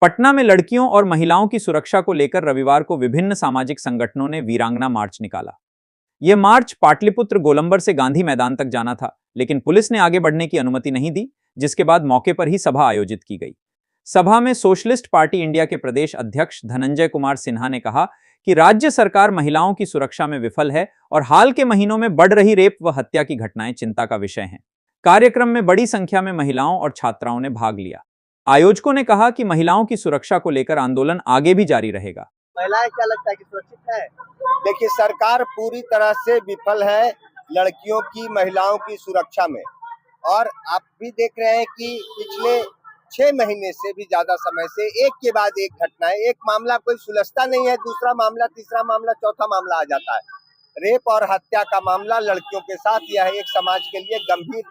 पटना में लड़कियों और महिलाओं की सुरक्षा को लेकर रविवार को विभिन्न सामाजिक संगठनों ने वीरांगना मार्च निकाला। यह मार्च पाटलिपुत्र गोलंबर से गांधी मैदान तक जाना था, लेकिन पुलिस ने आगे बढ़ने की अनुमति नहीं दी, जिसके बाद मौके पर ही सभा आयोजित की गई। सभा में सोशलिस्ट पार्टी इंडिया के प्रदेश अध्यक्ष धनंजय कुमार सिन्हा ने कहा कि राज्य सरकार महिलाओं की सुरक्षा में विफल है और हाल के महीनों में बढ़ रही रेप व हत्या की घटनाएं चिंता का विषय हैं। कार्यक्रम में बड़ी संख्या में महिलाओं और छात्राओं ने भाग लिया। आयोजकों ने कहा कि महिलाओं की सुरक्षा को लेकर आंदोलन आगे भी जारी रहेगा। महिलाएं क्या लगता है कि सुरक्षित है? देखिए, सरकार पूरी तरह से विफल है लड़कियों की, महिलाओं की सुरक्षा में। और आप भी देख रहे हैं कि पिछले 6 महीने से भी ज्यादा समय से एक के बाद एक घटनाएं, एक मामला कोई सुलझता नहीं है, दूसरा मामला, तीसरा मामला, चौथा मामला आ जाता है। रेप और हत्या का मामला लड़कियों के साथ, यह एक समाज के लिए गंभीर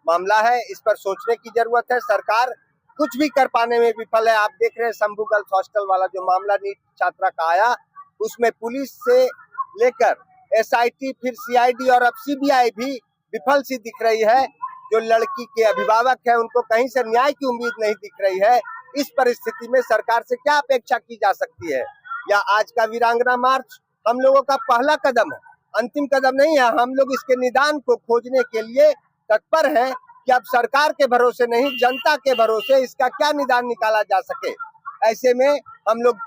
मामला है। इस पर सोचने की जरूरत है। सरकार कुछ भी कर पाने में विफल है। आप देख रहे हैं शंभू गर्ल्स हॉस्टल वाला जो मामला नीट छात्रा का आया, उसमें पुलिस से लेकर एसआईटी, फिर सीआईडी और अब सीबीआई भी विफल सी दिख रही है। जो लड़की के अभिभावक है उनको कहीं से न्याय की उम्मीद नहीं दिख रही है। इस परिस्थिति में सरकार से क्या अपेक्षा की जा सकती है? या आज का वीरांगना मार्च हम लोगों का पहला कदम है, अंतिम कदम नहीं है। हम लोग इसके निदान को खोजने के लिए तत्पर हैं कि अब सरकार के भरोसे नहीं, जनता के भरोसे इसका क्या निदान निकाला जा सके। ऐसे में हम लोग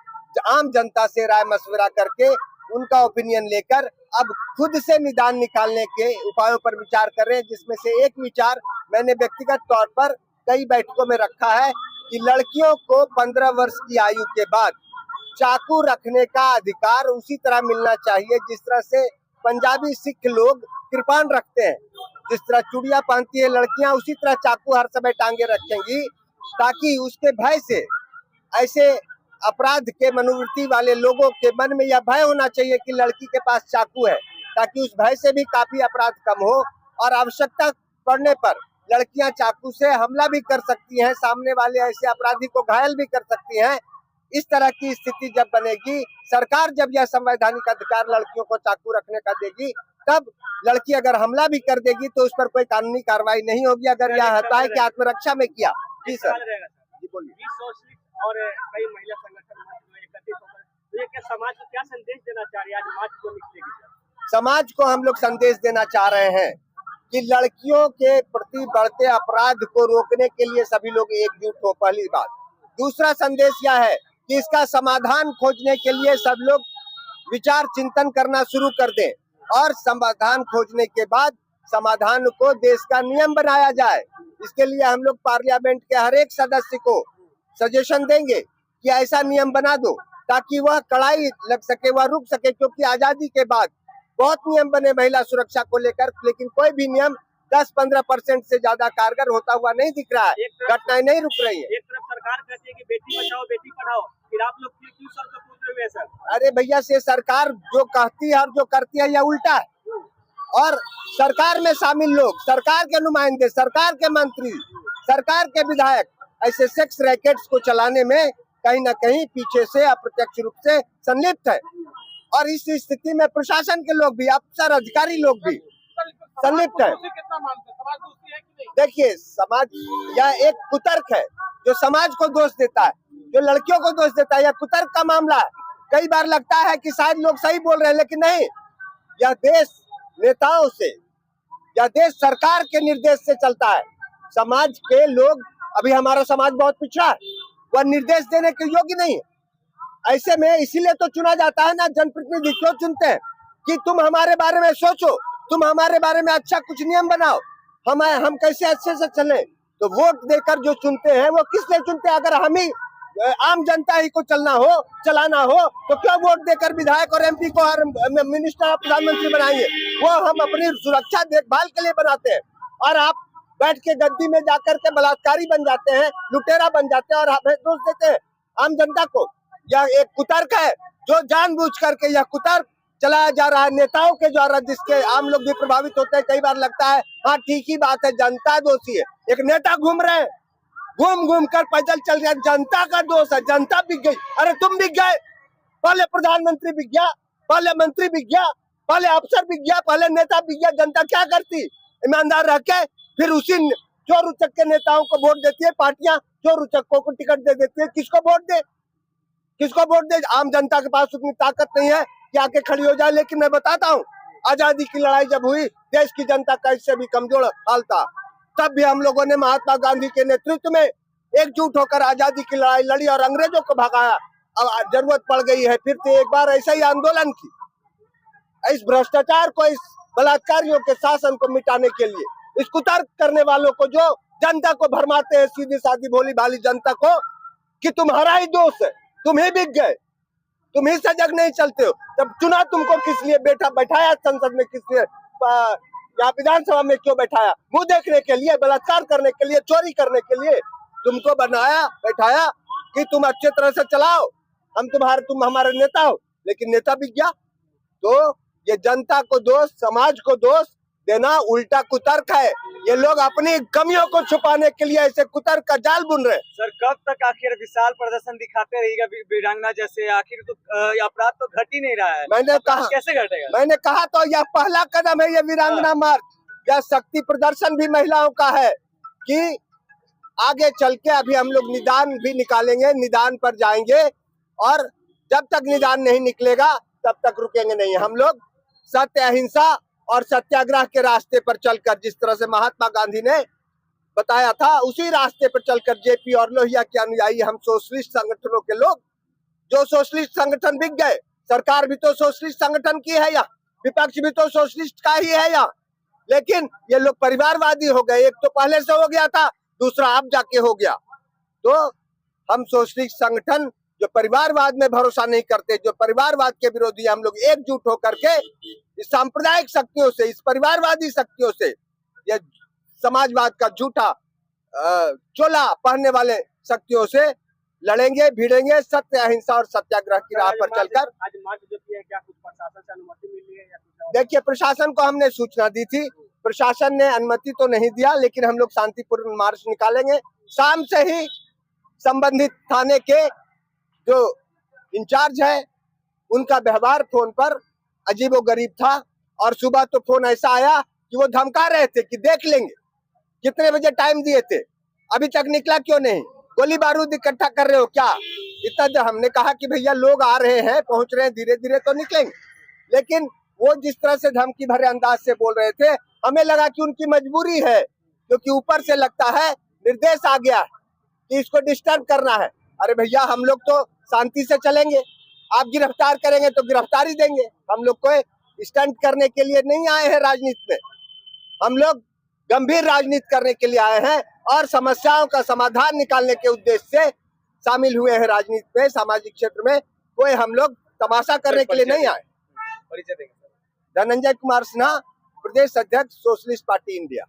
आम जनता से राय मशविरा करके उनका ओपिनियन लेकर अब खुद से निदान निकालने के उपायों पर विचार कर रहे हैं, जिसमें से एक विचार मैंने व्यक्तिगत तौर पर कई बैठकों में रखा है कि लड़कियों को 15 वर्ष की आयु के बाद चाकू रखने का अधिकार उसी तरह मिलना चाहिए जिस तरह से पंजाबी सिख लोग कृपान रखते हैं। जिस तरह चूड़ियां पहनती है लड़कियां, उसी तरह चाकू हर समय टांगे रखेंगी, ताकि उसके भय से, ऐसे अपराध के मनोवृत्ति वाले लोगों के मन में यह भय होना चाहिए कि लड़की के पास चाकू है, ताकि उस भय से भी काफी अपराध कम हो और आवश्यकता पड़ने पर लड़कियां चाकू से हमला भी कर सकती हैं, सामने वाले ऐसे अपराधी को घायल भी कर सकती हैं। इस तरह की स्थिति जब बनेगी, सरकार जब यह संवैधानिक अधिकार लड़कियों को चाकू रखने का देगी, तब लड़की अगर हमला भी कर देगी तो उस पर कोई कानूनी कार्रवाई नहीं होगी, अगर यह होता है कि आत्मरक्षा में किया। जी सर, जी बोलिए। और कई महिला संगठन एकत्रित होकर ये समाज को क्या संदेश देना चाह रही है? आज मार्च को निकलेगी। समाज को हम लोग संदेश देना चाह रहे हैं कि लड़कियों के प्रति बढ़ते अपराध को रोकने के लिए सभी लोग एकजुट हो, पहली बात। दूसरा संदेश यह है कि इसका समाधान खोजने के लिए सब लोग विचार चिंतन करना शुरू कर दें और समाधान खोजने के बाद समाधान को देश का नियम बनाया जाए। इसके लिए हम लोग पार्लियामेंट के हर एक सदस्य को सजेशन देंगे कि ऐसा नियम बना दो ताकि वह कड़ाई लग सके, वह रुक सके, क्योंकि आजादी के बाद बहुत नियम बने महिला सुरक्षा को लेकर, लेकिन कोई भी नियम 10-15% से ज्यादा कारगर होता हुआ नहीं दिख रहा है। घटनाएं नहीं रुक रही है। एक तरफ सरकार कहती है कि बेटी बचाओ बेटी पढ़ाओ, फिर आप लोग क्यों सर को पूछ रहे हैं सर? अरे भैया, से सरकार जो कहती है और जो करती है यह उल्टा है। और सरकार में शामिल लोग, सरकार के नुमाइंदे, सरकार के मंत्री, सरकार के विधायक ऐसे सेक्स रैकेट्स को चलाने में कहीं न कहीं पीछे से अप्रत्यक्ष रूप से संलिप्त है। और इस स्थिति में प्रशासन के लोग भी, अफसर अधिकारी लोग भी संलिप्त है। देखिए, समाज यह एक कुतर्क है जो समाज को दोष देता है, जो लड़कियों को दोष देता है। यह कुतर्क का मामला है। कई बार लगता है कि शायद लोग सही बोल रहे हैं, लेकिन नहीं। यह देश नेताओं से, यह देश सरकार के निर्देश से चलता है। समाज के लोग, अभी हमारा समाज बहुत पिछड़ा है, वह निर्देश देने के योग्य नहीं है। ऐसे में इसीलिए तो चुना जाता है ना, जनप्रतिनिधि क्यों चुनते हैं कि तुम हमारे बारे में सोचो, तुम हमारे बारे में अच्छा कुछ नियम बनाओ, हम कैसे अच्छे से चले। तो वोट देकर जो चुनते हैं वो किस लिए चुनते हैं? अगर हम ही आम जनता ही को चलाना हो तो क्यों वोट देकर विधायक और एमपी को और मिनिस्टर और प्रधानमंत्री बनाएंगे? वो हम अपनी सुरक्षा देखभाल के लिए बनाते हैं। और आप बैठ के गद्दी में जाकर के बलात्कारी बन जाते हैं, लुटेरा बन जाते हैं और हमें दोष देते हैं आम जनता को। यह एक कुतर्क है जो जानबूझ करके यह कुतर्क चलाया जा रहा है नेताओं के द्वारा, जिसके आम लोग भी प्रभावित होते हैं। कई बार लगता है हाँ ठीक ही बात है, जनता दोषी है। एक नेता घूम रहे हैं, घूम कर पैदल चल रहे, जनता का दोष है, जनता बिक गई। अरे तुम बिक गए, पहले प्रधानमंत्री बिक गया, पहले मंत्री बिक गया, पहले अफसर बिक गया, पहले नेता बिक गया। जनता क्या करती? ईमानदार रह के फिर उसी जो रुचक के नेताओं को वोट देती है पार्टियां, जो रुचकों को टिकट दे देती है, किसको वोट दे? किसको वोट दे? आम जनता के पास उतनी ताकत नहीं है कि आके खड़ी हो जाए। लेकिन मैं बताता हूँ, आजादी की लड़ाई जब हुई, देश की जनता का इससे भी कमजोर हाल था, तब भी हम लोगों ने महात्मा गांधी के नेतृत्व में एकजुट होकर आजादी की लड़ाई लड़ी और अंग्रेजों को भगाया। अब जरूरत पड़ गई है फिर से एक बार ऐसा ही आंदोलन की, इस भ्रष्टाचार को, इस बलात्कारियों के शासन को मिटाने के लिए, इस कुतर्क करने वालों को, जो जनता को भरमाते हैं, सीधी सादी भोली भाली जनता को, कि तुम्हारा ही दोष है, तुम ही बिक गए, तुम ही सजग नहीं चलते हो। तब चुना तुमको किस लिए, बैठाया संसद में किस लिए, यहाँ विधानसभा में क्यों बैठाया? मुंह देखने के लिए, बलात्कार करने के लिए, चोरी करने के लिए तुमको बनाया, बैठाया कि तुम अच्छे तरह से चलाओ, तुम हमारे नेता हो। लेकिन नेता बिक गया। तो ये जनता को दोष, समाज को दोष देना उल्टा कुतर्क है। ये लोग अपनी कमियों को छुपाने के लिए ऐसे कुतर्क का जाल बुन रहे हैं। सर, कब तक आखिर विशाल प्रदर्शन दिखाते रहेगा वीरांगना जैसे? आखिर तो अपराध तो घट ही नहीं रहा है। मैंने कहा, कैसे घटेगा? मैंने कहा तो यह पहला कदम है, ये वीरांगना मार्च। यह शक्ति प्रदर्शन भी महिलाओं का है कि आगे चल के अभी हम लोग निदान भी निकालेंगे, निदान पर जाएंगे, और जब तक निदान नहीं निकलेगा तब तक रुकेंगे नहीं। हम लोग सत्य, अहिंसा और सत्याग्रह के रास्ते पर चलकर, जिस तरह से महात्मा गांधी ने बताया था, उसी रास्ते पर चलकर जेपी और लोहिया के अनुयायी हम सोशलिस्ट संगठनों के लोग, जो सोशलिस्ट संगठन बिक गए, सरकार भी तो सोशलिस्ट संगठन की है यहाँ, विपक्ष भी तो सोशलिस्ट का ही है यहाँ, लेकिन ये लोग परिवारवादी हो गए। एक तो पहले से हो गया था, दूसरा अब जाके हो गया। तो हम सोशलिस्ट संगठन जो परिवारवाद में भरोसा नहीं करते, जो परिवारवाद के विरोधी, हम लोग एकजुट होकर के इस सांप्रदायिक शक्तियों से, इस परिवारवादी शक्तियों से, ये समाजवाद का झूठा चोला पहनने वाले शक्तियों से लड़ेंगे, भिड़ेंगे, सत्य, अहिंसा और सत्याग्रह की राह पर चलकर। आज मार्च जो किया, क्या कुछ प्रशासन से अनुमति मिली है या कुछ? देखिए, प्रशासन को हमने सूचना दी थी, प्रशासन ने अनुमति तो नहीं दिया, लेकिन हम लोग शांतिपूर्ण मार्च निकालेंगे। शाम से ही संबंधित थाने के जो इंचार्ज है, उनका व्यवहार फोन पर अजीबोगरीब था, और सुबह तो फोन ऐसा आया कि वो धमका रहे थे कि देख लेंगे। कितने बजे टाइम दिए थे, अभी तक निकला क्यों नहीं? गोली बारूद इकट्ठा कर रहे हो क्या? इतना जब हमने कहा कि भैया लोग आ रहे हैं, पहुंच रहे हैं, धीरे धीरे तो निकलेंगे। लेकिन वो जिस तरह से धमकी भरे अंदाज से बोल रहे थे, हमें लगा कि उनकी मजबूरी है, क्योंकि ऊपर से लगता है निर्देश आ गया कि इसको डिस्टर्ब करना है। अरे भैया, हम लोग तो शांति से चलेंगे, आप गिरफ्तार करेंगे तो गिरफ्तारी देंगे। हम लोग कोई स्टंट करने के लिए नहीं आए हैं राजनीति में, हम लोग गंभीर राजनीति करने के लिए आए हैं, और समस्याओं का समाधान निकालने के उद्देश्य से शामिल हुए हैं राजनीति में, सामाजिक क्षेत्र में। कोई हम लोग तमाशा करने के लिए नहीं आए। परिचय देंगे। धनंजय कुमार सिन्हा, प्रदेश अध्यक्ष, सोशलिस्ट पार्टी इंडिया।